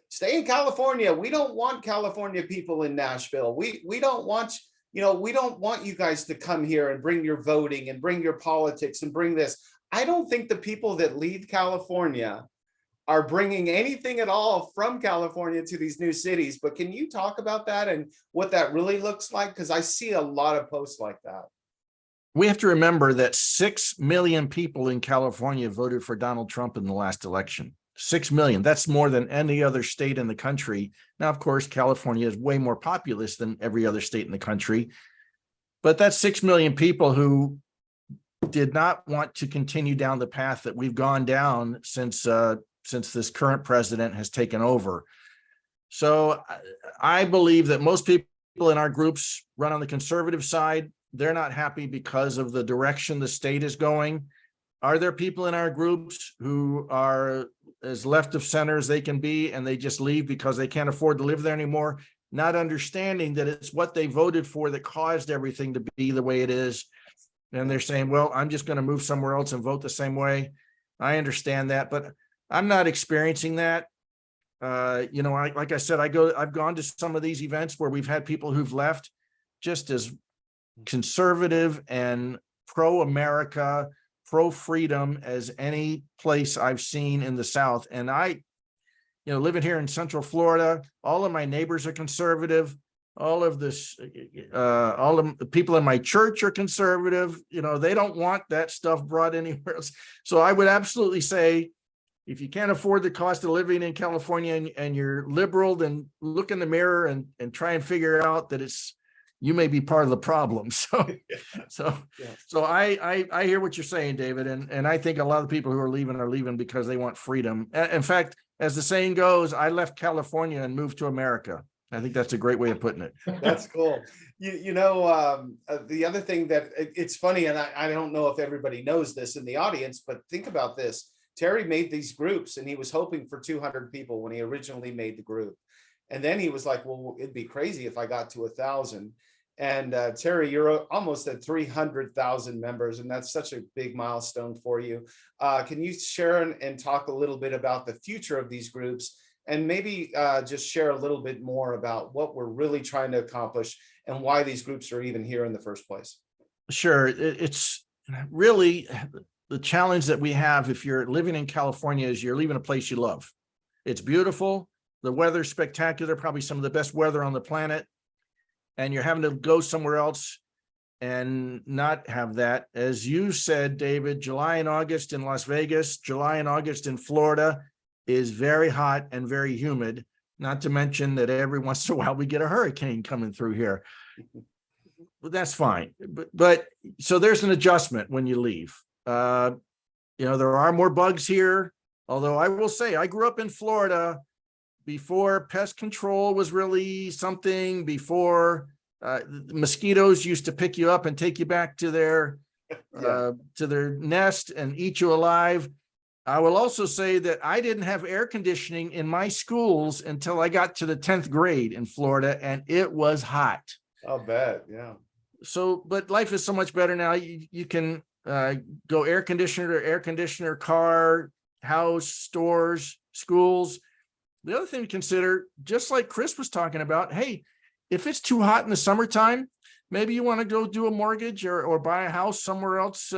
stay in California. We don't want California people in Nashville. We don't want, we don't want you guys to come here and bring your voting and bring your politics and bring this. I don't think the people that leave California are bringing anything at all from California to these new cities. But can you talk about that and what that really looks like? Because I see a lot of posts like that. We have to remember that 6 million people in California voted for Donald Trump in the last election. 6 million. That's more than any other state in the country. Now, of course, California is way more populous than every other state in the country. But that's 6 million people who did not want to continue down the path that we've gone down since this current president has taken over. So I believe that most people in our groups run on the conservative side. They're not happy because of the direction the state is going. Are there people in our groups who are as left of center as they can be, and they just leave because they can't afford to live there anymore, not understanding that it's what they voted for that caused everything to be the way it is? And they're saying, well, I'm just going to move somewhere else and vote the same way. I understand that, but I'm not experiencing that. Like I said, I've gone to some of these events where we've had people who've left just as conservative and pro-America, pro-freedom as any place I've seen in the South. And I living here in Central Florida, all of my neighbors are conservative. All of the people in my church are conservative. They don't want that stuff brought anywhere else. So I would absolutely say, if you can't afford the cost of living in California and you're liberal, then look in the mirror and try and figure out that you may be part of the problem. So I hear what you're saying, David. And I think a lot of people who are leaving because they want freedom. In fact, as the saying goes, I left California and moved to America. I think that's a great way of putting it. That's cool. The other thing that it's funny, and I don't know if everybody knows this in the audience, but think about this. Terry made these groups and he was hoping for 200 people when he originally made the group. And then he was like, well, it'd be crazy if I got to 1,000. And Terry, you're almost at 300,000 members, and that's such a big milestone for you. Can you share and talk a little bit about the future of these groups, and maybe just share a little bit more about what we're really trying to accomplish and why these groups are even here in the first place? Sure. It's really the challenge that we have if you're living in California is you're leaving a place you love. It's beautiful. The weather's spectacular, probably some of the best weather on the planet. And you're having to go somewhere else and not have that. As you said, David, July and August in Las Vegas, July and August in Florida is very hot and very humid, not to mention that every once in a while we get a hurricane coming through here. But that's fine. But so there's an adjustment when you leave. There are more bugs here, although I will say I grew up in Florida before pest control was really something, before mosquitoes used to pick you up and take you back to their nest and eat you alive. I will also say that I didn't have air conditioning in my schools until I got to the 10th grade in Florida, and it was hot. I'll bet, yeah. So, but life is so much better now. You can go air conditioner, car, house, stores, schools. The other thing to consider, just like Chris was talking about, hey, if it's too hot in the summertime, maybe you want to go do a mortgage or buy a house somewhere else.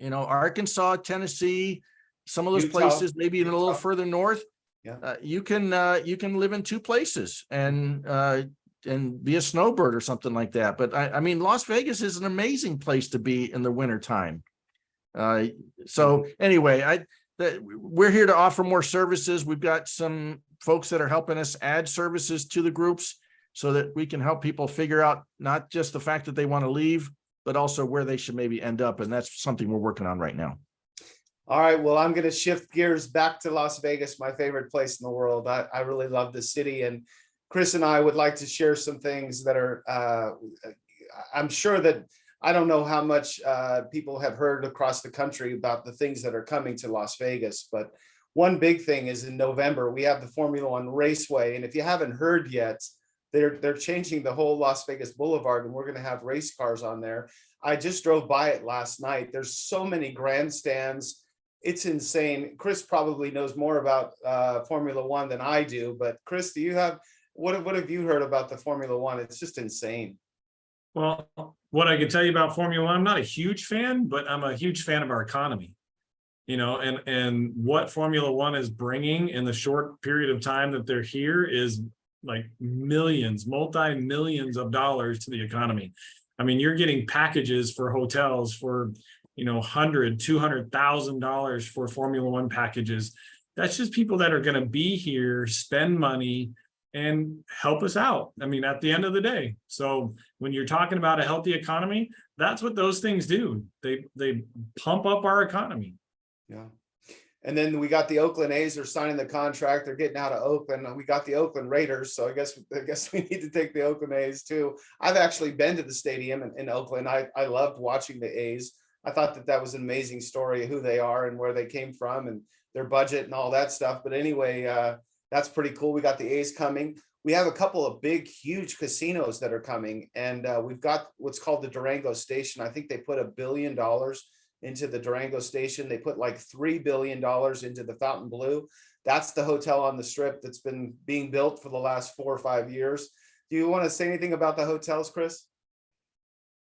Arkansas, Tennessee, some of those Utah, places, maybe even a little further north. Yeah. You can live in two places and be a snowbird or something like that. But I mean, Las Vegas is an amazing place to be in the wintertime. So anyway, we're here to offer more services. We've got some folks that are helping us add services to the groups so that we can help people figure out not just the fact that they want to leave, but also where they should maybe end up. And that's something we're working on right now. All right. Well, I'm going to shift gears back to Las Vegas, my favorite place in the world. I really love the city, and Chris and I would like to share some things that are, I'm sure that I don't know how much people have heard across the country about the things that are coming to Las Vegas, but one big thing is in November, we have the Formula One Raceway. And if you haven't heard yet, they're changing the whole Las Vegas Boulevard, and we're going to have race cars on there. I just drove by it last night. There's so many grandstands. It's insane. Chris probably knows more about Formula One than I do, but Chris, what have you heard about the Formula One? It's just insane. Well, what I can tell you about Formula One, I'm not a huge fan, but I'm a huge fan of our economy. And what Formula One is bringing in the short period of time that they're here is like multi-millions of dollars to the economy. I mean, you're getting packages for hotels for, $200,000 for Formula One packages. That's just people that are going to be here, spend money, and help us out. I mean, at the end of the day. So when you're talking about a healthy economy, that's what those things do. They pump up our economy. Yeah. And then we got the Oakland A's are signing the contract. They're getting out of Oakland. We got the Oakland Raiders. So I guess we need to take the Oakland A's too. I've actually been to the stadium in Oakland. I loved watching the A's. I thought that was an amazing story of who they are and where they came from and their budget and all that stuff. But anyway, that's pretty cool. We got the A's coming. We have a couple of big, huge casinos that are coming. And we've got what's called the Durango Station. I think they put $1 billion into the Durango Station. They put like $3 billion into the Fontainebleau. That's the hotel on the Strip that's been being built for the last 4 or 5 years. Do you want to say anything about the hotels, Chris?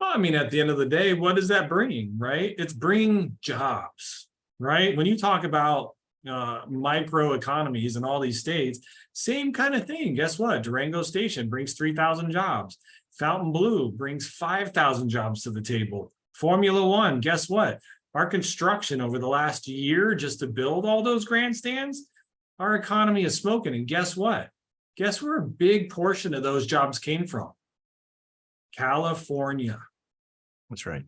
Well, I mean, at the end of the day, what is that bringing, right? It's bringing jobs, right? When you talk about micro economies in all these states, same kind of thing. Guess what? Durango Station brings 3,000 jobs. Fontainebleau brings 5,000 jobs to the table. Formula One, guess what? Our construction over the last year just to build all those grandstands, our economy is smoking. And guess what? Guess where a big portion of those jobs came from? California. That's right.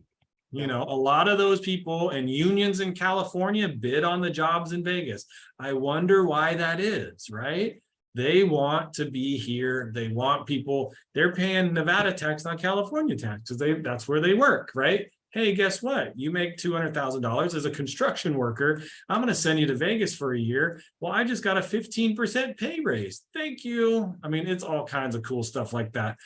You know, a lot of those people and unions in California bid on the jobs in Vegas. I wonder why that is, right? They want to be here. They want people, they're paying Nevada tax, not California tax, because that's where they work, right? Hey, guess what? You make $200,000 as a construction worker. I'm going to send you to Vegas for a year. Well, I just got a 15% pay raise. Thank you. I mean, it's all kinds of cool stuff like that.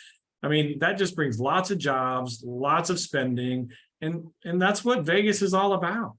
I mean, that just brings lots of jobs, lots of spending, and that's what Vegas is all about.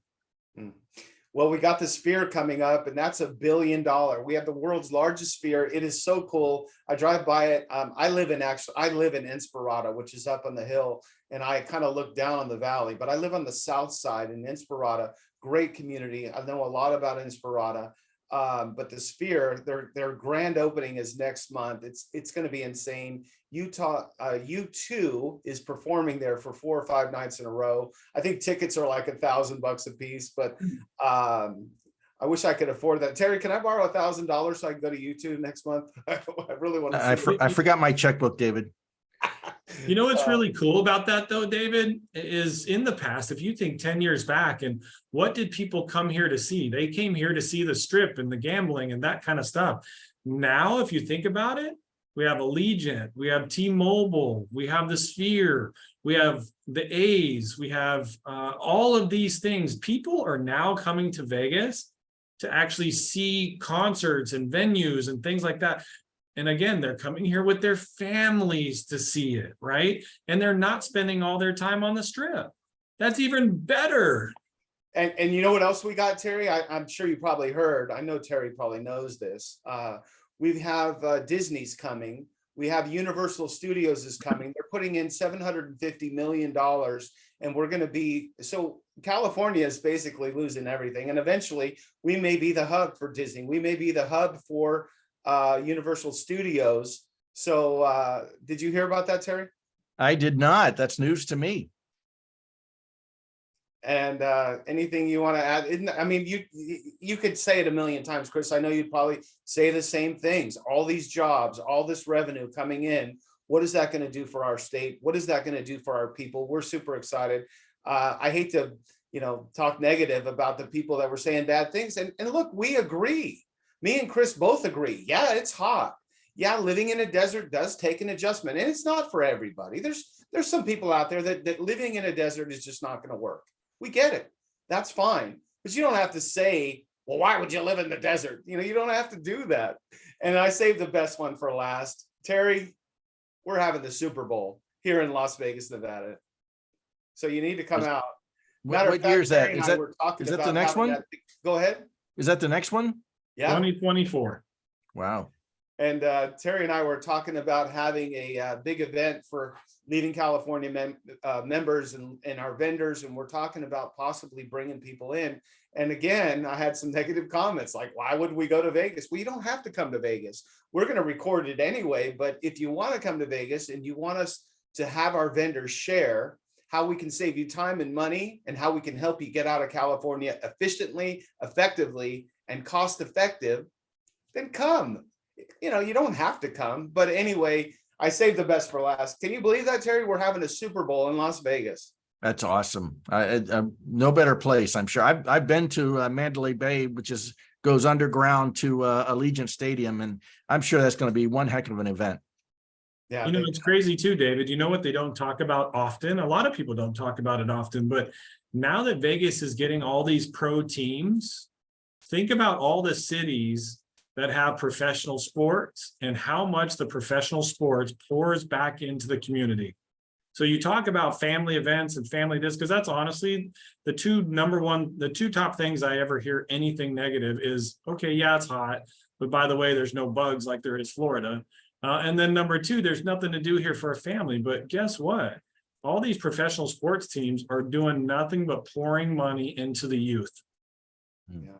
Well, we got the Sphere coming up, and that's $1 billion. We have the world's largest Sphere. It is so cool. I drive by it. I live in Inspirada, which is up on the hill, and I kind of look down on the valley, but I live on the south side in Inspirada. Great community. I know a lot about Inspirada. But the Sphere, their grand opening is next month. It's going to be insane. Utah, U2 is performing there for 4 or 5 nights in a row. I think tickets are like $1,000 a piece, but I wish I could afford that. Terry, can I borrow $1,000 so I can go to U2 next month? I really want to see I forgot my checkbook, David. You know what's really cool about that though, David, is in the past, if you think 10 years back, and what did people come here to see? They came here to see the Strip and the gambling and that kind of stuff. Now, if you think about it, we have Allegiant, we have T-Mobile, we have the Sphere, we have the A's, we have all of these things. People are now coming to Vegas to actually see concerts and venues and things like that. And again, they're coming here with their families to see it, right? And they're not spending all their time on the Strip. That's even better. And you know what else we got, Terry? I'm sure you probably heard. I know Terry probably knows this. We have Disney's coming. We have Universal Studios is coming. They're putting in $750 million. And we're going to be, so California is basically losing everything. And eventually we may be the hub for Disney. We may be the hub for Universal Studios. So did you hear about that, Terry? I did not. That's news to me. And anything you want to add? I mean, you could say it a million times, Chris. I know you'd probably say the same things. All these jobs, all this revenue coming in. What is that going to do for our state? What is that going to do for our people? We're super excited. I hate to, talk negative about the people that were saying bad things. And look, we agree. Me and Chris both agree. Yeah, it's hot. Yeah, living in a desert does take an adjustment, and it's not for everybody. There's some people out there that living in a desert is just not going to work. We get it. That's fine. But you don't have to say, well, why would you live in the desert? You don't have to do that. And I saved the best one for last. Terry, we're having the Super Bowl here in Las Vegas, Nevada. So you need to come out. What year is that? Is that the next one? Go ahead. Is that the next one? Yeah. 2024. Wow. And Terry and I were talking about having a big event for leading California members and our vendors. And we're talking about possibly bringing people in. And again, I had some negative comments like, why would we go to Vegas? Well, you don't have to come to Vegas. We're going to record it anyway. But if you want to come to Vegas and you want us to have our vendors share how we can save you time and money and how we can help you get out of California efficiently, effectively, and cost effective, then come. You don't have to come. But anyway, I saved the best for last. Can you believe that, Terry? We're having a Super Bowl in Las Vegas. That's awesome. No better place, I'm sure. I've been to Mandalay Bay, which goes underground to Allegiant Stadium, and I'm sure that's going to be one heck of an event. Yeah, it's crazy too, David. You know what they don't talk about often? A lot of people don't talk about it often, but now that Vegas is getting all these pro teams, think about all the cities that have professional sports and how much the professional sports pours back into the community. So you talk about family events and family this, because that's honestly the two top things I ever hear anything negative is, okay, yeah, it's hot, but by the way, there's no bugs like there is Florida. And then number two, there's nothing to do here for a family. But guess what? All these professional sports teams are doing nothing but pouring money into the youth. Yeah.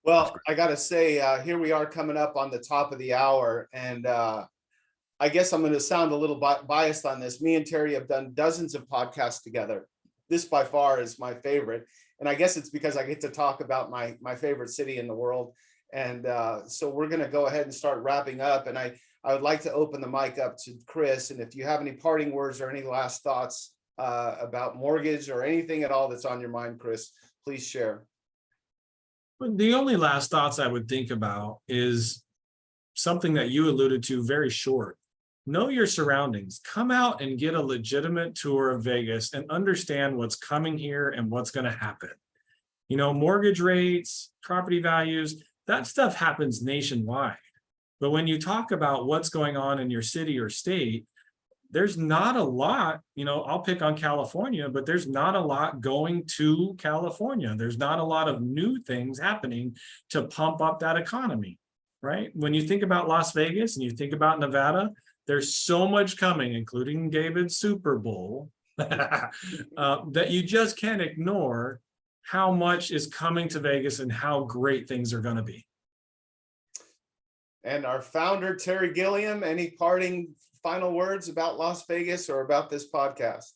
Well, I gotta say, here we are coming up on the top of the hour, and I guess I'm going to sound a little biased on this. Me and Terry have done dozens of podcasts together. This by far is my favorite, and I guess it's because I get to talk about my favorite city in the world. And so we're going to go ahead and start wrapping up. And I would like to open the mic up to Chris, and if you have any parting words or any last thoughts about mortgage or anything at all that's on your mind, Chris, please share. The only last thoughts I would think about is something that you alluded to, very short. Know your surroundings. Come out and get a legitimate tour of Vegas and understand what's coming here and what's going to happen. You know, mortgage rates, property values, that stuff happens nationwide. But when you talk about what's going on in your city or state, there's not a lot, you know, I'll pick on California, but there's not a lot going to California. There's not a lot of new things happening to pump up that economy, right? When you think about Las Vegas and you think about Nevada, there's so much coming, including David's Super Bowl, that you just can't ignore how much is coming to Vegas and how great things are going to be. And our founder, Terry Gilliam, any parting final words about Las Vegas or about this podcast?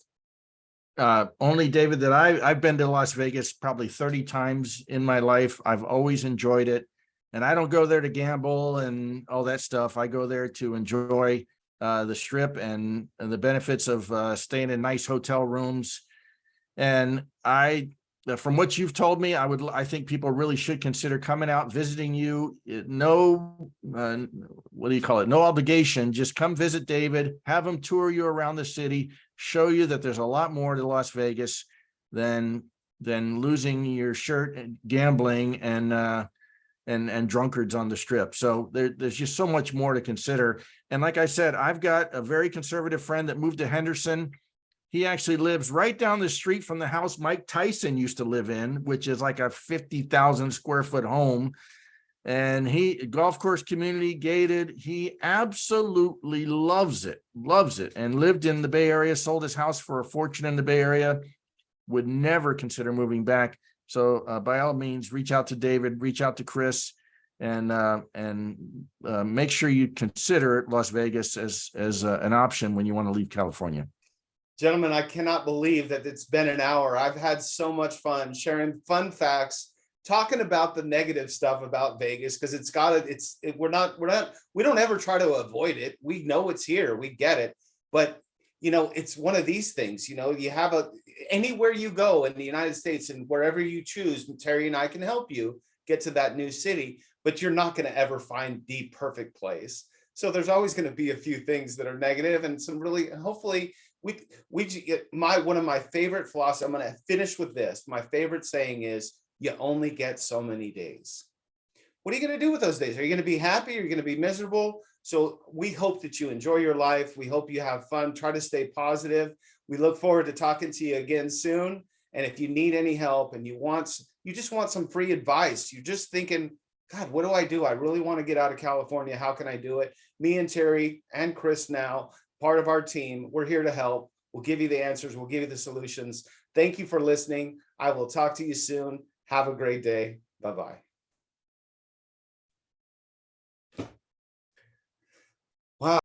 Only, David, that I've been to Las Vegas probably 30 times in my life. I've always enjoyed it. And I don't go there to gamble and all that stuff. I go there to enjoy the Strip and the benefits of staying in nice hotel rooms. And from what you've told me, I think people really should consider coming out, visiting you. No, what do you call it? No obligation. Just come visit David, have him tour you around the city, show you that there's a lot more to Las Vegas than losing your shirt and gambling and drunkards on the Strip. So there's just so much more to consider. And like I said, I've got a very conservative friend that moved to Henderson. He actually lives right down the street from the house Mike Tyson used to live in, which is like a 50,000 square foot home. And golf course community, gated. He absolutely loves it, and lived in the Bay Area, sold his house for a fortune in the Bay Area, would never consider moving back. So by all means, reach out to David, reach out to Chris, and make sure you consider Las Vegas as an option when you want to leave California. Gentlemen, I cannot believe that it's been an hour. I've had so much fun sharing fun facts, talking about the negative stuff about Vegas, because we don't ever try to avoid it. We know it's here, we get it, but you know, it's one of these things. You know, you have anywhere you go in the United States and wherever you choose, Terry and I can help you get to that new city, but you're not going to ever find the perfect place. So there's always going to be a few things that are negative, and some really, hopefully, one of my favorite philosophy, I'm going to finish with this. My favorite saying is, you only get so many days. What are you going to do with those days? Are you going to be happy? Are you going to be miserable? So we hope that you enjoy your life. We hope you have fun. Try to stay positive. We look forward to talking to you again soon. And if you need any help and you just want some free advice, you're just thinking, God, what do I do? I really want to get out of California. How can I do it? Me and Terry and Chris, now part of our team, we're here to help. We'll give you the answers. We'll give you the solutions. Thank you for listening. I will talk to you soon. Have a great day. Bye-bye.